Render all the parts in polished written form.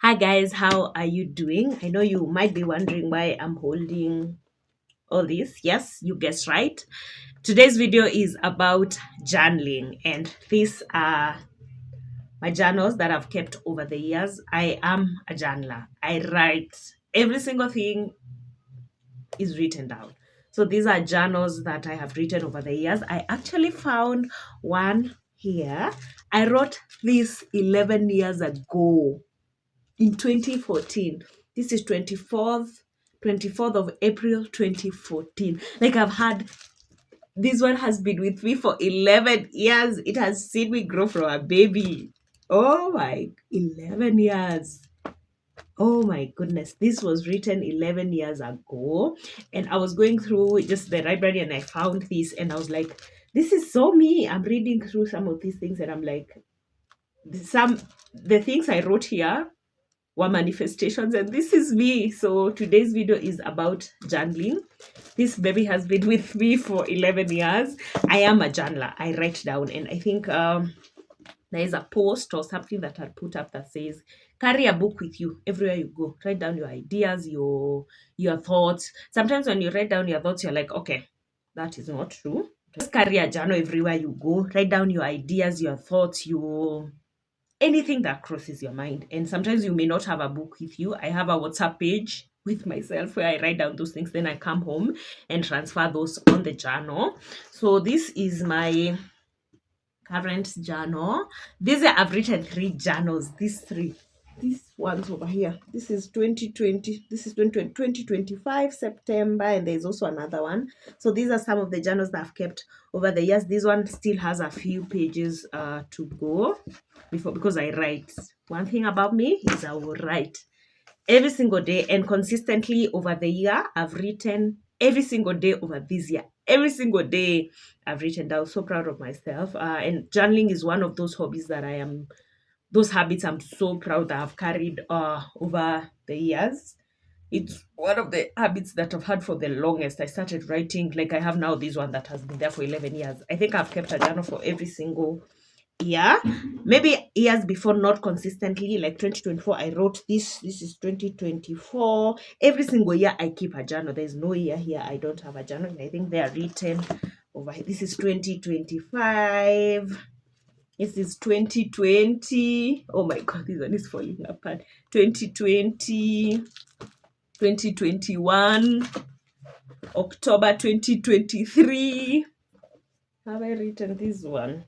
Hi guys, how are you doing? I know you might be wondering why I'm holding all this. Yes, you guessed right. Today's video is about journaling, and these are my journals that I've kept over the years. I am a journaler. I write every single thing is written down. So these are journals that I have written over the years. I actually found one here. I wrote this 11 years ago in 2014. This is 24th of April 2014. Like, I've had this one has been with me for 11 years. It has seen me grow from a baby. Oh my, 11 years. Oh my goodness, this was written 11 years ago. And I was going through just the library and I found this and I was like, this is so me. I'm reading through some of these things and I'm like, the things I wrote here were manifestations, and this is me. So today's video is about journaling. This baby has been with me for 11 years. I am a journaler. I write down, and I think there is a post or something that I put up that says carry a book with you everywhere you go. Write down your ideas, your thoughts. Sometimes when you write down your thoughts, you're like, okay, that is not true. Just carry a journal everywhere you go. Write down your ideas, your thoughts, your anything that crosses your mind. And sometimes you may not have a book with you. I have a WhatsApp page with myself where I write down those things. Then I come home and transfer those on the journal. So this is my current journal. These are, I've written 3 journals. These ones over here. This is 2020. This is 2025 September, and there's also another one. So these are some of the journals that I've kept over the years. This one still has a few pages to go because I write. One thing about me is I will write every single day and consistently over the year. I've written every single day over this year. Every single day I've written down. So proud of myself. And journaling is one of those hobbies that those habits I'm so proud that I've carried over the years. It's one of the habits that I've had for the longest. I started writing, like I have now this one that has been there for 11 years. I think I've kept a journal for every single year. Maybe years before, not consistently. Like 2024, I wrote this is 2024. Every single year I keep a journal. There's no year here I don't have a journal. I think they are written over here. This is 2025. This is 2020. Oh my god, this one is falling apart. 2020, 2021, October 2023. Have I written this one?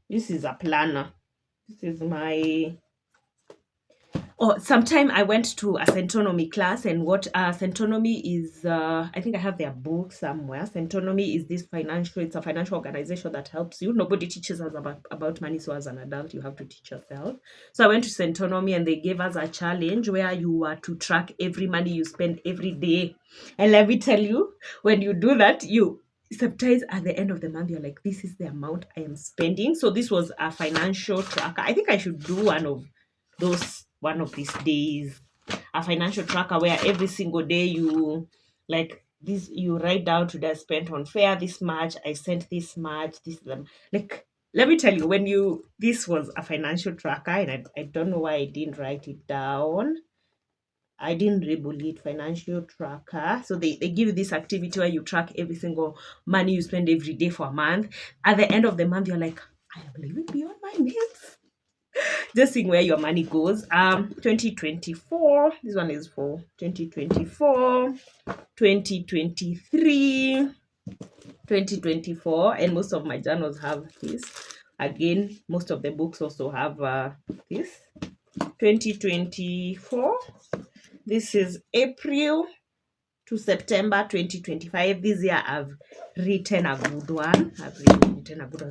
This is a planner. This is my sometime I went to a centonomy class, and what centonomy is, I think I have their book somewhere. Centonomy is it's a financial organization that helps you. Nobody teaches us about money, so as an adult, you have to teach yourself. So I went to centonomy and they gave us a challenge where you were to track every money you spend every day. And let me tell you, when you do that, you sometimes at the end of the month, you're like, this is the amount I am spending. So this was a financial tracker. I think I should do one of these days, a financial tracker where every single day you like this, you write down, today I spent on fare this much, I sent this much, like, let me tell you, this was a financial tracker, and I don't know why I didn't write it down. I didn't label it financial tracker. So they give you this activity where you track every single money you spend every day for a month. At the end of the month, you're like, I am living beyond my means. Just seeing where your money goes. 2024. This one is for 2024, 2023, 2024, and most of my journals have this. Again, most of the books also have this. 2024. This is April to September 2025. This year I've written a good one.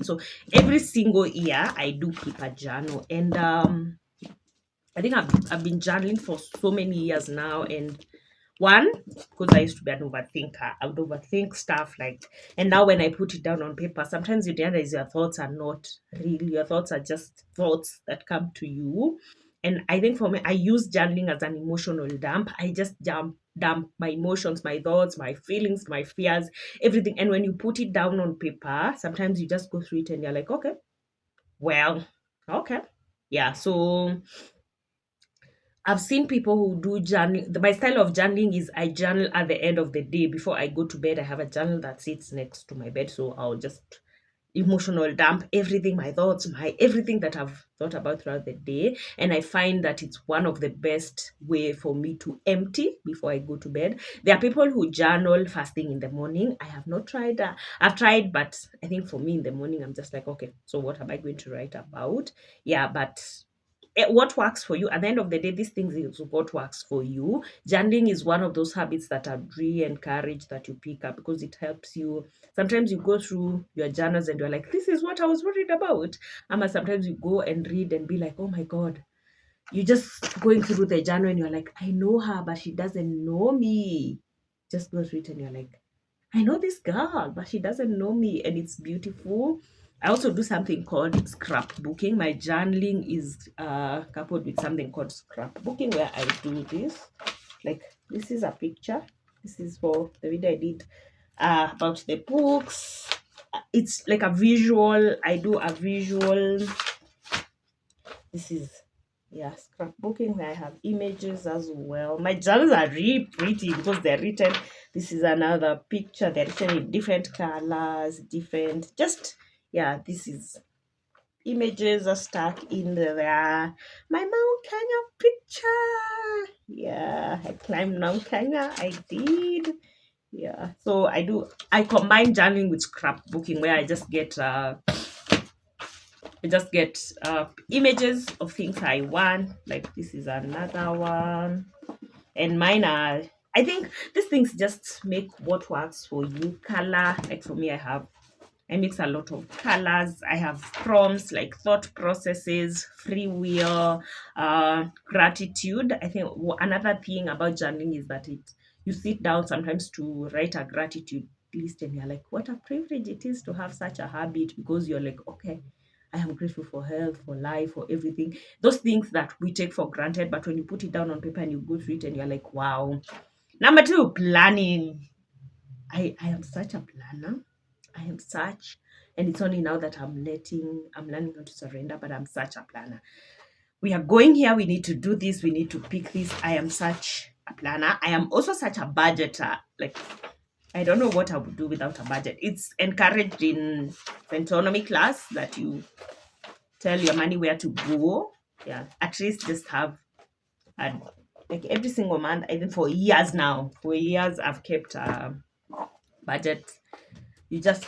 So every single year I do keep a journal, and I think I've been journaling for so many years now. And one, because I used to be an overthinker, I would overthink stuff, like, and now when I put it down on paper, sometimes you realize your thoughts are not real. Your thoughts are just thoughts that come to you. And I think for me, I use journaling as an emotional dump. I just dump my emotions, my thoughts, my feelings, my fears, everything. And when you put it down on paper, sometimes you just go through it and you're like, okay, well, okay. Yeah, so I've seen people who do journal. My style of journaling is I journal at the end of the day before I go to bed. I have a journal that sits next to my bed, so I'll just emotional dump everything, my thoughts, my everything that I've thought about throughout the day. And I find that it's one of the best way for me to empty before I go to bed. There are people who journal fasting in the morning. I have not tried that. I've tried, but I think for me in the morning, I'm just like, okay, so what am I going to write about? Yeah, but what works for you at the end of the day, these things is what works for you. Journaling is one of those habits that I really encourage that you pick up, because it helps you. Sometimes you go through your journals and you're like, this is what I was worried about. Sometimes you go and read and be like, oh my god, you just going through the journal and you're like, I know her but she doesn't know me. Just go through it and you're like, I know this girl, but she doesn't know me, and it's beautiful. I also do something called scrapbooking. My journaling is coupled with something called scrapbooking, where I do this. Like, this is a picture. This is for the video I did about the books. It's like a visual. I do a visual. This is, yeah, scrapbooking, where I have images as well. My journals are really pretty because they're written. This is another picture. They're written in different colors, different, just, yeah, this is images are stuck in there. My Mount Kenya picture. Yeah, I climbed Mount Kenya. I did. Yeah. So I combine journaling with scrapbooking, where I just get images of things I want. Like, this is another one. And mine are, I think these things just make what works for you. Color, like for me, I mix a lot of colors. I have prompts like thought processes, free will, gratitude. I think another thing about journaling is that you sit down sometimes to write a gratitude list, and you're like, what a privilege it is to have such a habit, because you're like, okay, I am grateful for health, for life, for everything. Those things that we take for granted, but when you put it down on paper and you go through it and you're like, wow. Number two, planning. I am such a planner. I am such, and it's only now that I'm learning how to surrender, but I'm such a planner. We are going here, we need to do this, we need to pick this. I am such a planner. I am also such a budgeter. Like, I don't know what I would do without a budget. It's encouraged in autonomy class that you tell your money where to go. Yeah, at least just have a, like every single month. I think for years now, for years I've kept a budget. You just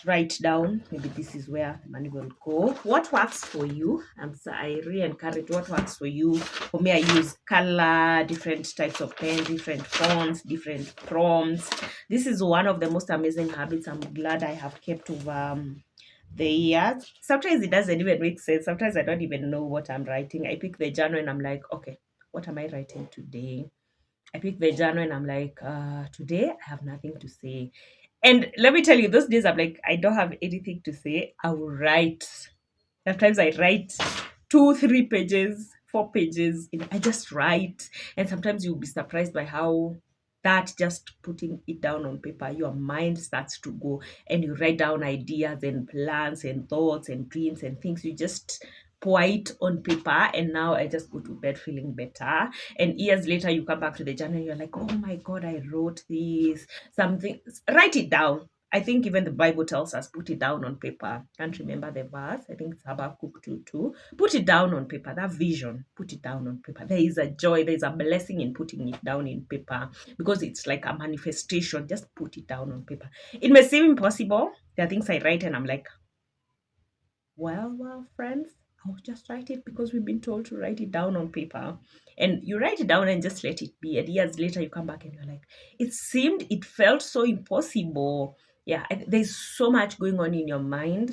write down, maybe this is where the money will go. What works for you? So I really encourage what works for you. For me, I use color, different types of pen, different fonts, different prompts. This is one of the most amazing habits I'm glad I have kept over the years. Sometimes it doesn't even make sense. Sometimes I don't even know what I'm writing. I pick the journal and I'm like, okay, what am I writing today? I pick the journal and I'm like, today I have nothing to say. And let me tell you, those days I'm like, I don't have anything to say. I will write. Sometimes I write 2, 3 pages, 4 pages. I just write. And sometimes you'll be surprised by how that just putting it down on paper, your mind starts to go, and you write down ideas and plans and thoughts and dreams and things. You just pour it on paper, and now I just go to bed feeling better. And years later, you come back to the journal, and you're like, oh my God, I wrote this, something. Write it down. I think even the Bible tells us, put it down on paper. Can't remember the verse. I think it's Habakkuk 2:2. Put it down on paper. That vision, put it down on paper. There is a joy, there is a blessing in putting it down in paper, because it's like a manifestation. Just put it down on paper. It may seem impossible. There are things I write and I'm like, well, friends, I'll just write it because we've been told to write it down on paper. And you write it down and just let it be. And years later, you come back and you're like, it felt so impossible. Yeah, there's so much going on in your mind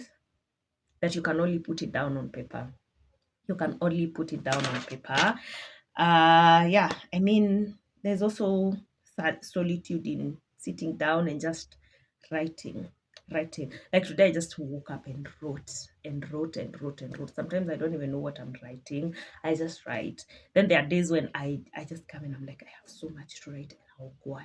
that you can only put it down on paper. You can only put it down on paper. Yeah, I mean, there's also solitude in sitting down and just writing. Like today, I just woke up and wrote. Sometimes I don't even know what I'm writing. I just write. Then there are days when I just come and I'm like, I have so much to write, and I'll go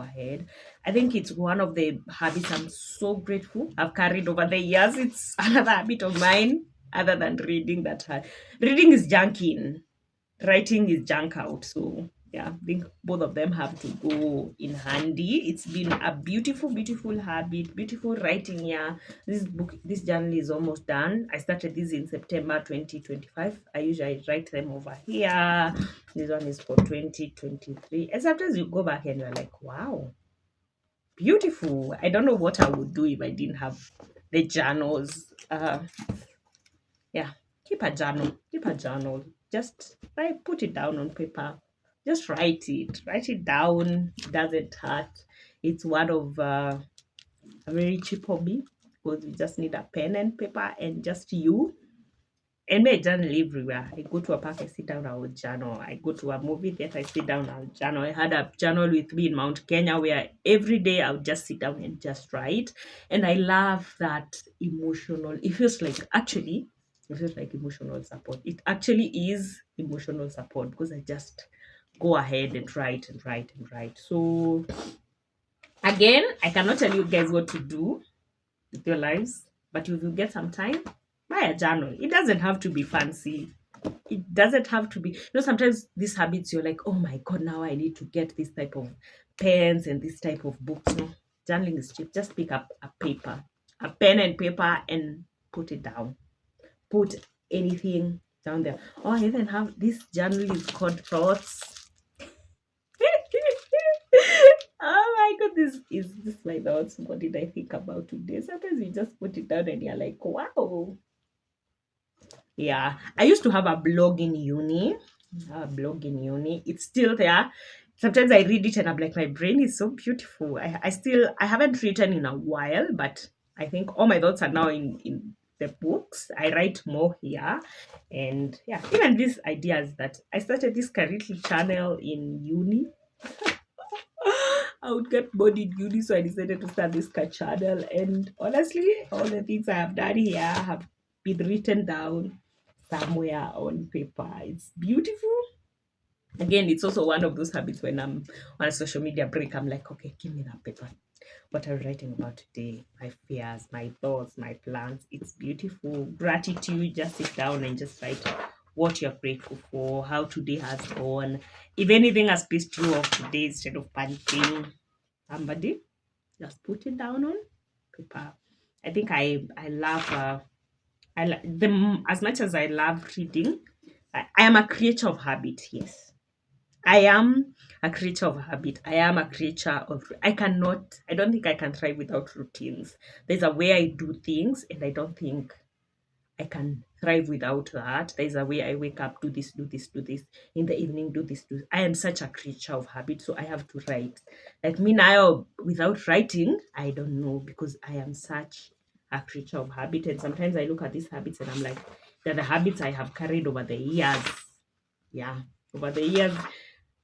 ahead. I think it's one of the habits I'm so grateful I've carried over the years. It's another habit of mine. other than reading that hard. Reading is junk in, writing is junk out. So yeah, I think both of them have to go in handy. It's been a beautiful, beautiful habit, beautiful writing. Yeah, this journal is almost done. I started this in September 2025. I usually write them over here. This one is for 2023. And sometimes you go back and you're like, wow, beautiful. I don't know what I would do if I didn't have the journals. Yeah, keep a journal. Keep a journal. Just put it down on paper. Just write it. Write it down. It doesn't hurt. It's one of a very cheap hobby because you just need a pen and paper and just you. And my journal everywhere. I go to a park, I sit down, I will journal. I go to a movie theater, I sit down, I'll journal. I had a journal with me in Mount Kenya where every day I would just sit down and just write. And I love that emotional. It feels like emotional support. It actually is emotional support because I just go ahead and write and write and write. So again, I cannot tell you guys what to do with your lives, but if you get some time, buy a journal. It doesn't have to be fancy. It doesn't have to be, sometimes these habits you're like, oh my god, now I need to get this type of pens and this type of books. No, journaling is cheap. Just pick up a pen and paper and put it down. Put anything down there. Oh, I even have this journal is called thoughts. Oh my god, this is this my thoughts. What did I think about today? Sometimes you just put it down and you're like, wow. Yeah, I used to have a blog in uni. It's still there. Sometimes I read it and I'm like, my brain is so beautiful. I haven't written in a while, but I think all my thoughts are now in the books. I write more here. And yeah, even these ideas that I started this Kariti channel in uni. I would get bored in uni, so I decided to start this channel. And honestly, all the things I have done here have been written down somewhere on paper. It's beautiful. Again, it's also one of those habits when I'm on a social media break, I'm like, okay, give me that paper. What are we writing about today? My fears, my thoughts, my plans. It's beautiful. Gratitude. Just sit down and just write what you're grateful for, how today has gone. If anything has pissed you off today, instead of panicking, somebody just put it down on paper. I think I love as much as I love reading. I am a creature of habit. Yes, I am a creature of habit. I am a creature of. I don't think I can thrive without routines. There's a way I do things, and I don't think I can thrive without that. There's a way I wake up, do this, do this, do this. In the evening, do this, do this. I am such a creature of habit, so I have to write. Like me now, without writing, I don't know because I am such a creature of habit. And sometimes I look at these habits and I'm like, they're the habits I have carried over the years. Yeah, over the years.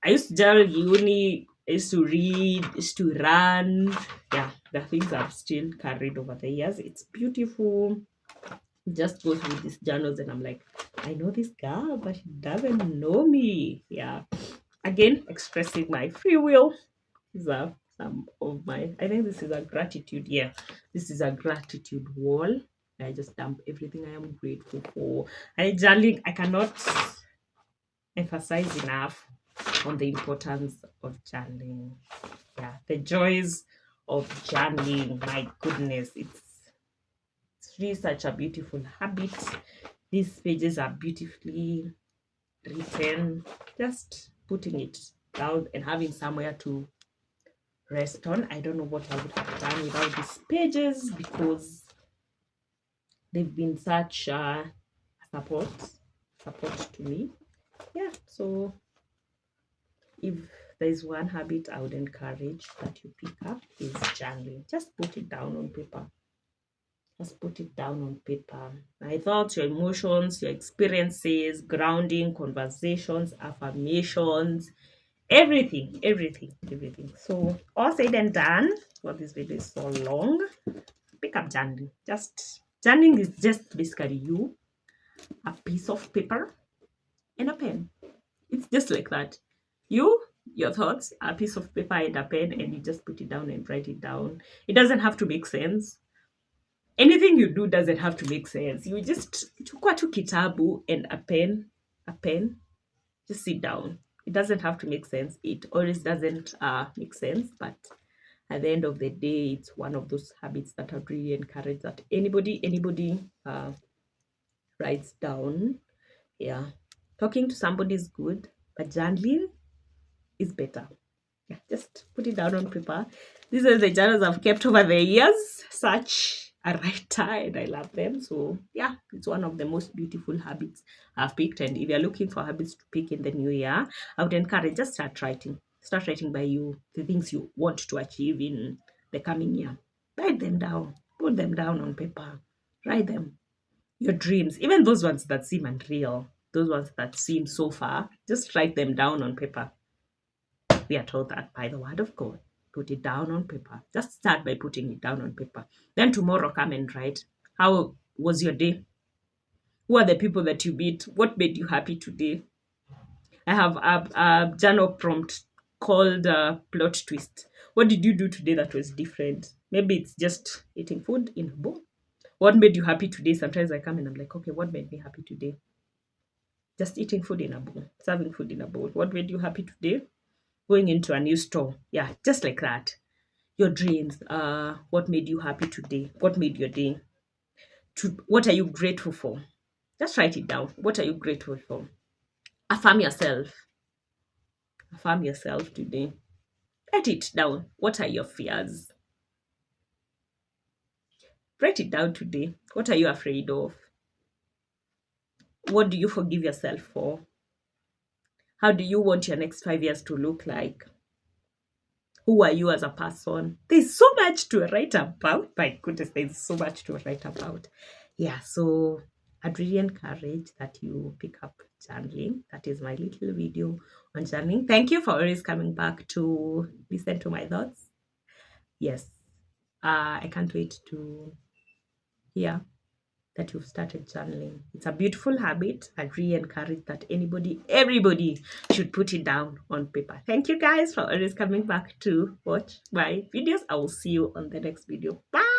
I used to journal uni, I used to read, I used to run. Yeah, the things I've still carried over the years. It's beautiful. Just go through these journals and I'm like, I know this girl, but she doesn't know me. Yeah. Again, expressing my free will. These are some of my, I think this is a gratitude. Yeah. This is a gratitude wall. I just dump everything I am grateful for. And journaling, I cannot emphasize enough on the importance of journaling. Yeah. The joys of journaling. My goodness. It's really such a beautiful habit. These pages are beautifully written. Just putting it down and having somewhere to rest on. I don't know what I would have done without these pages because they've been such a support to me. Yeah, so if there's one habit I would encourage that you pick up is journaling. Just put it down on paper. Just put it down on paper. My thoughts, your emotions, your experiences, grounding, conversations, affirmations, everything. So, all said and done, well, this video is so long. Pick up journaling. Journaling is just basically you, a piece of paper, and a pen. It's just like that. Your thoughts, a piece of paper and a pen, and you just put it down and write it down. It doesn't have to make sense. anything you do doesn't have to make sense. You just chukua tu kitabu and a pen, just sit down. It doesn't have to make sense. It always doesn't make sense, but at the end of the day, it's one of those habits that I really encourage that anybody writes down. Yeah, talking to somebody is good, but journaling is better. Yeah, just put it down on paper. These are the journals I've kept over the years. Such a writer, and I love them. So yeah, it's one of the most beautiful habits I've picked. And if you're looking for habits to pick in the new year, I would encourage just start writing. Start writing by you the things you want to achieve in the coming year. Write them down. Put them down on paper. Write them. Your dreams, even those ones that seem unreal, those ones that seem so far, just write them down on paper. We are told that by the word of God. Put it down on paper. Just start by putting it down on paper. Then tomorrow come and write. How was your day? Who are the people that you beat? What made you happy today? I have a journal prompt called plot twist. What did you do today that was different? Maybe it's just eating food in a bowl. What made you happy today? Sometimes I come and I'm like, okay, what made me happy today? Just eating food in a bowl, serving food in a bowl. What made you happy today? Going into a new store. Yeah, just like that. Your dreams. What made you happy today? What made your day? What are you grateful for? Just write it down. What are you grateful for? Affirm yourself. Affirm yourself today. Write it down. What are your fears? Write it down today. What are you afraid of? What do you forgive yourself for? How do you want your next 5 years to look like? Who are you as a person? There's so much to write about. My goodness, there's so much to write about. Yeah, so I'd really encourage that you pick up journaling. That is my little video on journaling. Thank you for always coming back to listen to my thoughts. Yes, I can't wait to hear that you've started journaling. It's a beautiful habit. I really encourage that everybody should put it down on paper. Thank you guys for always coming back to watch my videos. I will see you on the next video. Bye.